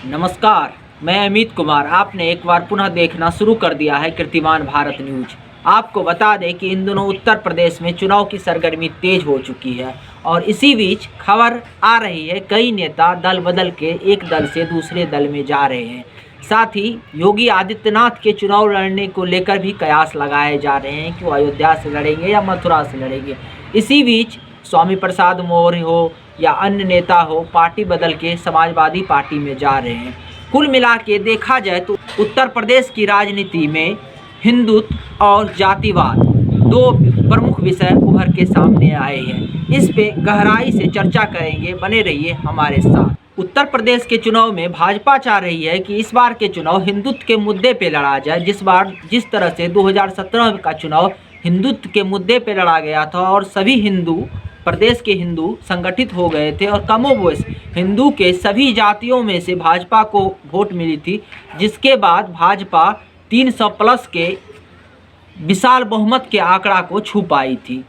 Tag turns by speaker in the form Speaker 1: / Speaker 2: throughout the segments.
Speaker 1: नमस्कार, मैं अमित कुमार। आपने एक बार पुनः देखना शुरू कर दिया है कीर्तिमान भारत न्यूज। आपको बता दें कि इन दिनों उत्तर प्रदेश में चुनाव की सरगर्मी तेज हो चुकी है और इसी बीच खबर आ रही है कई नेता दल बदल के एक दल से दूसरे दल में जा रहे हैं। साथ ही योगी आदित्यनाथ के चुनाव लड़ने को लेकर भी कयास लगाए जा रहे हैं कि वो अयोध्या से लड़ेंगे या मथुरा से लड़ेंगे। इसी बीच स्वामी प्रसाद मौर्य हो या अन्य नेता हो, पार्टी बदल के समाजवादी पार्टी में जा रहे हैं। कुल मिला के देखा जाए तो उत्तर प्रदेश की राजनीति में हिंदुत्व और जातिवाद दो प्रमुख विषय उभर के सामने आए हैं। इस पे गहराई से चर्चा करेंगे, बने रहिए हमारे साथ। उत्तर प्रदेश के चुनाव में भाजपा चाह रही है कि इस बार के चुनाव हिंदुत्व के मुद्दे पे लड़ा जाए। जिस तरह से 2017 का चुनाव हिंदुत्व के मुद्दे पे लड़ा गया था और सभी हिंदू प्रदेश के हिंदू संगठित हो गए थे और कमोबेश हिंदू के सभी जातियों में से भाजपा को वोट मिली थी, जिसके बाद भाजपा 300 प्लस के विशाल बहुमत के आंकड़ा को छू पाई थी।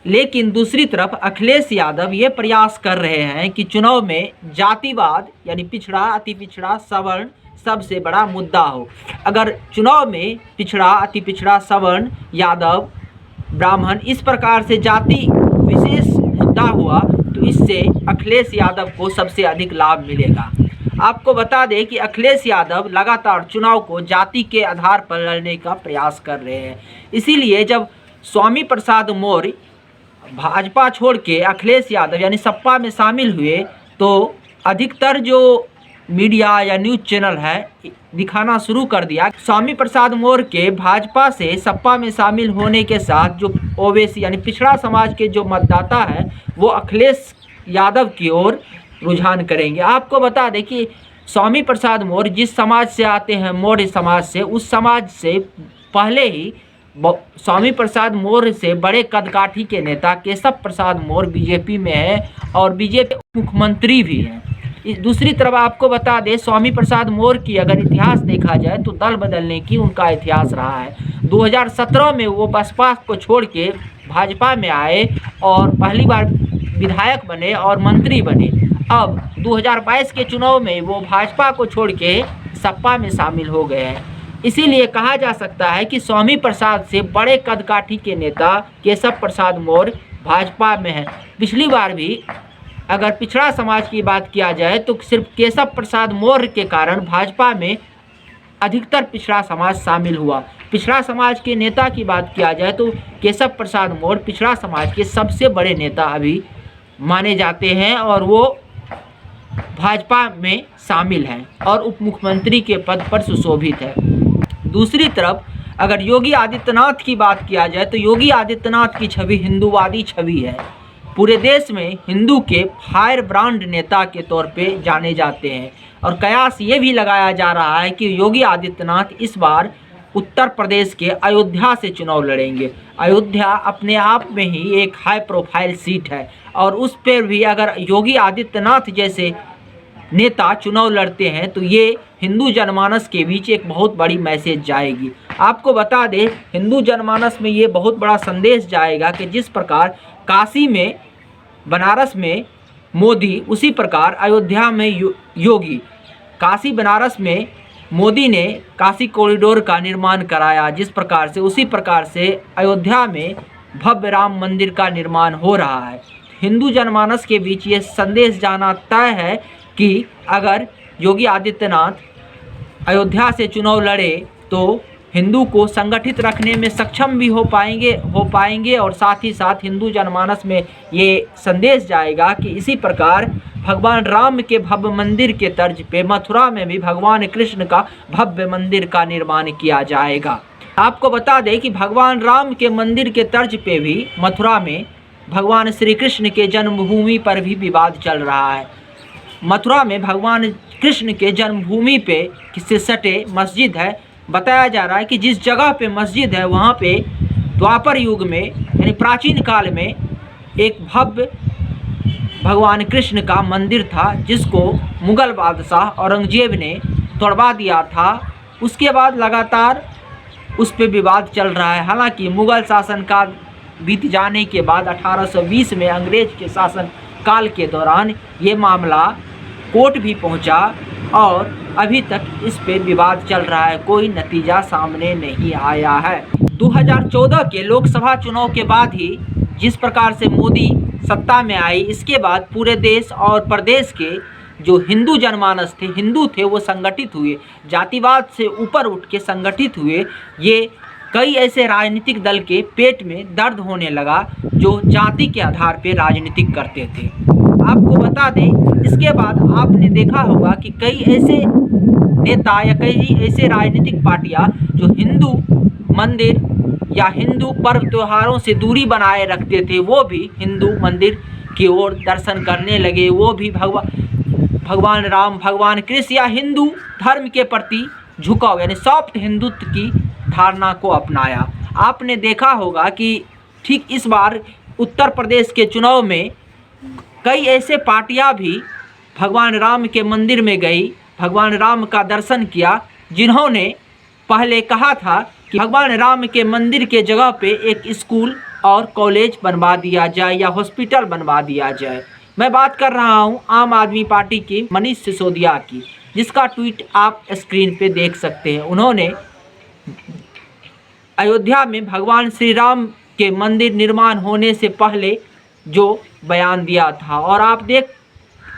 Speaker 1: लेकिन दूसरी तरफ अखिलेश यादव ये प्रयास कर रहे हैं कि चुनाव में जातिवाद यानी पिछड़ा, अति पिछड़ा, सवर्ण सबसे बड़ा मुद्दा हो। अगर चुनाव में पिछड़ा, अति पिछड़ा, सवर्ण, यादव, ब्राह्मण इस प्रकार से जाति विशेष मुद्दा हुआ तो इससे अखिलेश यादव को सबसे अधिक लाभ मिलेगा। आपको बता दें कि अखिलेश यादव लगातार चुनाव को जाति के आधार पर लड़ने का प्रयास कर रहे हैं। इसीलिए जब स्वामी प्रसाद मौर्य भाजपा छोड़ के अखिलेश यादव यानी सपा में शामिल हुए तो अधिकतर जो मीडिया या न्यूज़ चैनल है दिखाना शुरू कर दिया। स्वामी प्रसाद मौर्य के भाजपा से सपा में शामिल होने के साथ जो ओबीसी यानी पिछड़ा समाज के जो मतदाता है वो अखिलेश यादव की ओर रुझान करेंगे। आपको बता दें कि स्वामी प्रसाद मौर्य जिस समाज से आते हैं, मौर्य समाज से, उस समाज से पहले ही स्वामी प्रसाद मौर्य से बड़े कदकाठी के नेता केशव प्रसाद मौर्य बीजेपी में है और बीजेपी मुख्यमंत्री भी हैं। दूसरी तरफ आपको बता दें स्वामी प्रसाद मौर्य की अगर इतिहास देखा जाए तो दल बदलने की उनका इतिहास रहा है। 2017 में वो बसपा को छोड़ के भाजपा में आए और पहली बार विधायक बने और मंत्री बने। अब 2022 के चुनाव में वो भाजपा को छोड़ के सपा में शामिल हो गए हैं। इसीलिए कहा जा सकता है कि स्वामी प्रसाद से बड़े कदकाठी के नेता केशव प्रसाद मौर्य भाजपा में हैं। पिछली बार भी अगर पिछड़ा समाज की बात किया जाए तो सिर्फ केशव प्रसाद मौर्य के कारण भाजपा में अधिकतर पिछड़ा समाज शामिल हुआ। पिछड़ा समाज के नेता की बात किया जाए तो केशव प्रसाद मौर्य पिछड़ा समाज के सबसे बड़े नेता अभी माने जाते हैं और वो भाजपा में शामिल हैं और उप मुख्यमंत्री के पद पर सुशोभित है। दूसरी तरफ अगर योगी आदित्यनाथ की बात किया जाए तो योगी आदित्यनाथ की छवि हिंदूवादी छवि है। पूरे देश में हिंदू के फायर ब्रांड नेता के तौर पे जाने जाते हैं और कयास ये भी लगाया जा रहा है कि योगी आदित्यनाथ इस बार उत्तर प्रदेश के अयोध्या से चुनाव लड़ेंगे। अयोध्या अपने आप में ही एक हाई प्रोफाइल सीट है और उस पर भी अगर योगी आदित्यनाथ जैसे नेता चुनाव लड़ते हैं तो ये हिंदू जनमानस के बीच एक बहुत बड़ी मैसेज जाएगी। आपको बता दें हिंदू जनमानस में ये बहुत बड़ा संदेश जाएगा कि जिस प्रकार काशी में, बनारस में मोदी, उसी प्रकार अयोध्या में योगी। काशी बनारस में मोदी ने काशी कॉरिडोर का निर्माण कराया जिस प्रकार से, उसी प्रकार से अयोध्या में भव्य राम मंदिर का निर्माण हो रहा है। हिंदू जनमानस के बीच ये संदेश जाना तय है कि अगर योगी आदित्यनाथ अयोध्या से चुनाव लड़े तो हिंदू को संगठित रखने में सक्षम भी हो पाएंगे और साथ ही साथ हिंदू जनमानस में ये संदेश जाएगा कि इसी प्रकार भगवान राम के भव्य मंदिर के तर्ज पे मथुरा में भी भगवान कृष्ण का भव्य मंदिर का निर्माण किया जाएगा। आपको बता दें कि भगवान राम के मंदिर के तर्ज पे भी मथुरा में भगवान श्री कृष्ण के जन्मभूमि पर भी विवाद चल रहा है। मथुरा में भगवान कृष्ण के जन्मभूमि पे किससे सटे मस्जिद है। बताया जा रहा है कि जिस जगह पे मस्जिद है वहाँ पे द्वापर युग में यानी प्राचीन काल में एक भव्य भगवान कृष्ण का मंदिर था जिसको मुग़ल बादशाह औरंगजेब ने तोड़वा दिया था। उसके बाद लगातार उस पर विवाद चल रहा है। हालांकि मुग़ल शासनकाल बीत जाने के बाद 1820 में अंग्रेज के शासन काल के दौरान ये मामला कोर्ट भी पहुंचा और अभी तक इस पे विवाद चल रहा है, कोई नतीजा सामने नहीं आया है। 2014 के लोकसभा चुनाव के बाद ही जिस प्रकार से मोदी सत्ता में आई, इसके बाद पूरे देश और प्रदेश के जो हिंदू जनमानस थे, हिंदू थे, वो संगठित हुए, जातिवाद से ऊपर उठ के संगठित हुए। ये कई ऐसे राजनीतिक दल के पेट में दर्द होने लगा जो जाति के आधार पर राजनीतिक करते थे। आपको बता दें, इसके बाद आपने देखा होगा कि कई ऐसे नेता या कई ऐसे राजनीतिक पार्टियां जो हिंदू मंदिर या हिंदू पर्व त्योहारों से दूरी बनाए रखते थे, वो भी हिंदू मंदिर की ओर दर्शन करने लगे। वो भी भगवान राम, भगवान कृष्ण या हिंदू धर्म के प्रति झुकाव यानी सॉफ्ट हिंदुत्व की धारणा को अपनाया। आपने देखा होगा कि ठीक इस बार उत्तर प्रदेश के चुनाव में कई ऐसे पार्टियां भी भगवान राम के मंदिर में गई, भगवान राम का दर्शन किया, जिन्होंने पहले कहा था कि भगवान राम के मंदिर के जगह पे एक स्कूल और कॉलेज बनवा दिया जाए या हॉस्पिटल बनवा दिया जाए। मैं बात कर रहा हूं आम आदमी पार्टी की मनीष सिसोदिया की, जिसका ट्वीट आप स्क्रीन पे देख सकते हैं। उन्होंने अयोध्या में भगवान श्री राम के मंदिर निर्माण होने से पहले जो बयान दिया था, और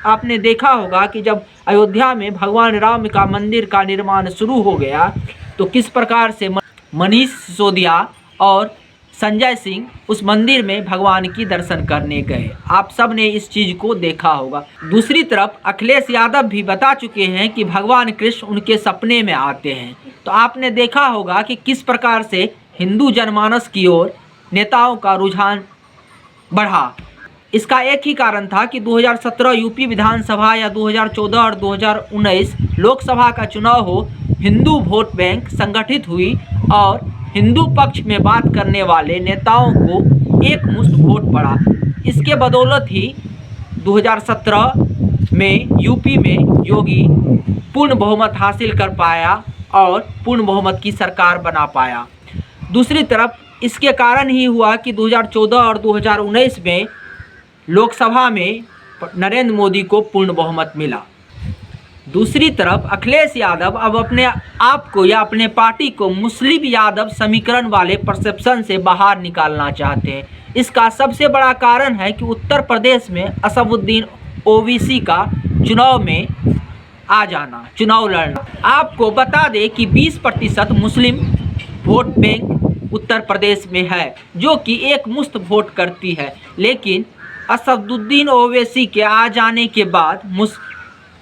Speaker 1: आपने देखा होगा कि जब अयोध्या में भगवान राम का मंदिर का निर्माण शुरू हो गया तो किस प्रकार से मनीष सिसोदिया और संजय सिंह उस मंदिर में भगवान की दर्शन करने गए। आप सब ने इस चीज़ को देखा होगा। दूसरी तरफ अखिलेश यादव भी बता चुके हैं कि भगवान कृष्ण उनके सपने में आते हैं। तो आपने देखा होगा कि किस प्रकार से हिंदू जनमानस की ओर नेताओं का रुझान बढ़ा। इसका एक ही कारण था कि 2017 यूपी विधानसभा या 2014 और 2019 लोकसभा का चुनाव हो, हिंदू वोट बैंक संगठित हुई और हिंदू पक्ष में बात करने वाले नेताओं को एक मुश्त वोट पड़ा। इसके बदौलत ही 2017 में यूपी में योगी पूर्ण बहुमत हासिल कर पाया और पूर्ण बहुमत की सरकार बना पाया। दूसरी तरफ इसके कारण ही हुआ कि 2014 और 2019 में लोकसभा में नरेंद्र मोदी को पूर्ण बहुमत मिला। दूसरी तरफ अखिलेश यादव अब अपने आप को या अपने पार्टी को मुस्लिम यादव समीकरण वाले परसेप्शन से बाहर निकालना चाहते हैं। इसका सबसे बड़ा कारण है कि उत्तर प्रदेश में असदुद्दीन ओवैसी का चुनाव में आ जाना, चुनाव लड़ना। आपको बता दें कि 20% मुस्लिम वोट बैंक उत्तर प्रदेश में है, जो कि एक मुश्त वोट करती है। लेकिन असदुद्दीन ओवैसी के आ जाने के बाद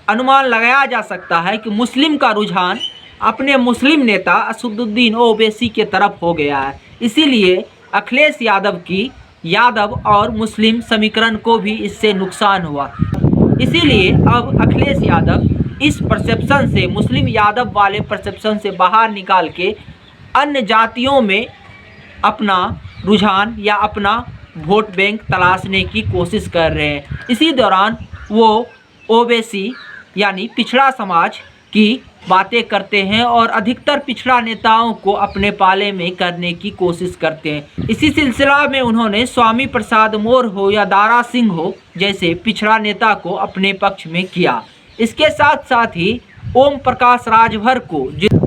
Speaker 1: अनुमान लगाया जा सकता है कि मुस्लिम का रुझान अपने मुस्लिम नेता असदुद्दीन ओवैसी के तरफ हो गया है। इसीलिए अखिलेश यादव की यादव और मुस्लिम समीकरण को भी इससे नुकसान हुआ। इसीलिए अब अखिलेश यादव इस परसेप्शन से, मुस्लिम यादव वाले परसेप्शन से बाहर निकाल के अन्य जातियों में अपना रुझान या अपना वोट बैंक तलाशने की कोशिश कर रहे हैं। इसी दौरान वो ओवैसी यानी पिछड़ा समाज की बातें करते हैं और अधिकतर पिछड़ा नेताओं को अपने पाले में करने की कोशिश करते हैं। इसी सिलसिला में उन्होंने स्वामी प्रसाद मौर्य हो या दारा सिंह हो जैसे पिछड़ा नेता को अपने पक्ष में किया। इसके साथ साथ ही ओम प्रकाश राजभर को,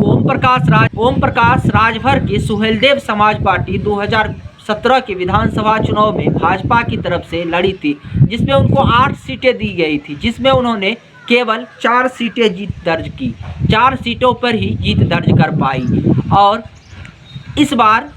Speaker 1: ओम प्रकाश राजभर की सुहेलदेव समाज पार्टी 2017 के विधानसभा चुनाव में भाजपा की तरफ से लड़ी थी, जिसमें उनको 8 सीटें दी गई थी, जिसमें उन्होंने केवल 4 सीटें जीत दर्ज की, 4 सीटों पर ही जीत दर्ज कर पाई। और इस बार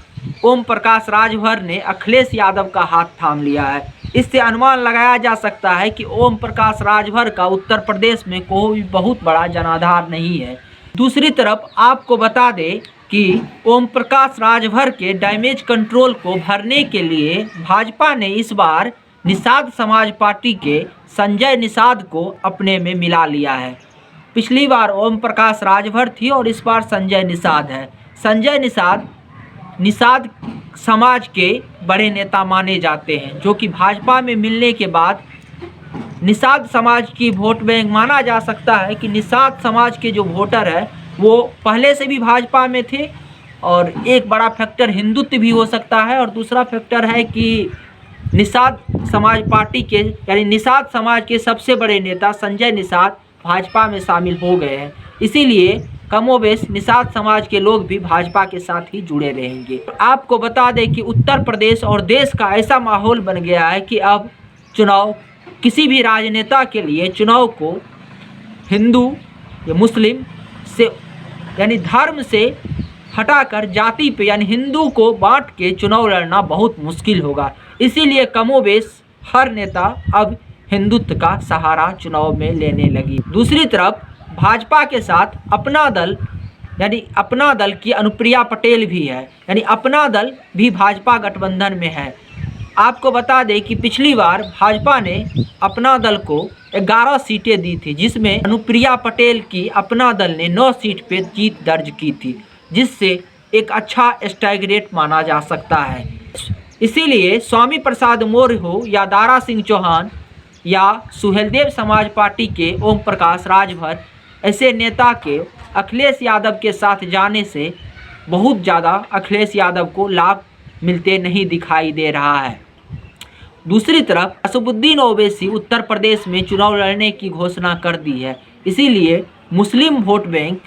Speaker 1: ओम प्रकाश राजभर ने अखिलेश यादव का हाथ थाम लिया है। इससे अनुमान लगाया जा सकता है कि ओम प्रकाश राजभर का उत्तर प्रदेश में कोई बहुत बड़ा जनाधार नहीं है। दूसरी तरफ आपको बता दें कि ओम प्रकाश राजभर के डैमेज कंट्रोल को भरने के लिए भाजपा ने इस बार निषाद समाज पार्टी के संजय निषाद को अपने में मिला लिया है। पिछली बार ओम प्रकाश राजभर थी और इस बार संजय निषाद है। संजय निषाद समाज के बड़े नेता माने जाते हैं, जो कि भाजपा में मिलने के बाद निषाद समाज की वोट बैंक माना जा सकता है कि निषाद समाज के जो वोटर है वो पहले से भी भाजपा में थे। और एक बड़ा फैक्टर हिंदुत्व भी हो सकता है और दूसरा फैक्टर है कि निषाद समाज पार्टी के यानी निषाद समाज के सबसे बड़े नेता संजय निषाद भाजपा में शामिल हो गए हैं। इसीलिए कमोबेश निषाद समाज के लोग भी भाजपा के साथ ही जुड़े रहेंगे। आपको बता दें कि उत्तर प्रदेश और देश का ऐसा माहौल बन गया है कि अब चुनाव, किसी भी राजनेता के लिए चुनाव को हिंदू या मुस्लिम से यानी धर्म से हटाकर जाति पे यानी हिंदू को बांट के चुनाव लड़ना बहुत मुश्किल होगा। इसीलिए कमोबेश हर नेता अब हिंदुत्व का सहारा चुनाव में लेने लगी। दूसरी तरफ भाजपा के साथ अपना दल यानी अपना दल की अनुप्रिया पटेल भी है, यानी अपना दल भी भाजपा गठबंधन में है। आपको बता दें कि पिछली बार भाजपा ने अपना दल को 11 सीटें दी थी, जिसमें अनुप्रिया पटेल की अपना दल ने 9 सीट पे जीत दर्ज की थी, जिससे एक अच्छा स्ट्राइक रेट माना जा सकता है। इसीलिए स्वामी प्रसाद मौर्य हो या दारा सिंह चौहान या सुहेलदेव समाज पार्टी के ओम प्रकाश राजभर, ऐसे नेता के अखिलेश यादव के साथ जाने से बहुत ज़्यादा अखिलेश यादव को लाभ मिलते नहीं दिखाई दे रहा है। दूसरी तरफ असदुद्दीन ओवैसी उत्तर प्रदेश में चुनाव लड़ने की घोषणा कर दी है। इसीलिए मुस्लिम वोट बैंक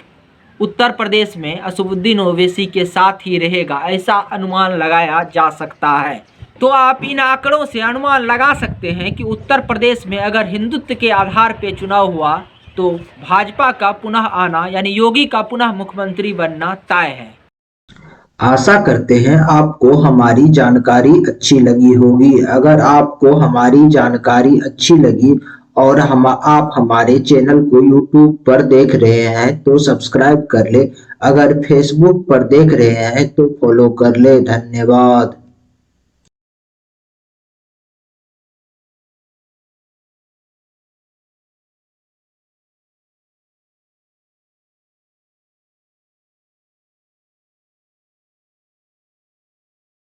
Speaker 1: उत्तर प्रदेश में असदुद्दीन ओवैसी के साथ ही रहेगा, ऐसा अनुमान लगाया जा सकता है। तो आप इन आंकड़ों से अनुमान लगा सकते हैं कि उत्तर प्रदेश में अगर हिंदुत्व के आधार पर चुनाव हुआ तो भाजपा का पुनः आना यानी योगी का पुनः मुख्यमंत्री बनना तय है।
Speaker 2: आशा करते हैं आपको हमारी जानकारी अच्छी लगी होगी। अगर आपको हमारी जानकारी अच्छी लगी और आप हमारे चैनल को YouTube पर देख रहे हैं तो सब्सक्राइब कर ले। अगर Facebook पर देख रहे हैं तो फॉलो कर ले। धन्यवाद।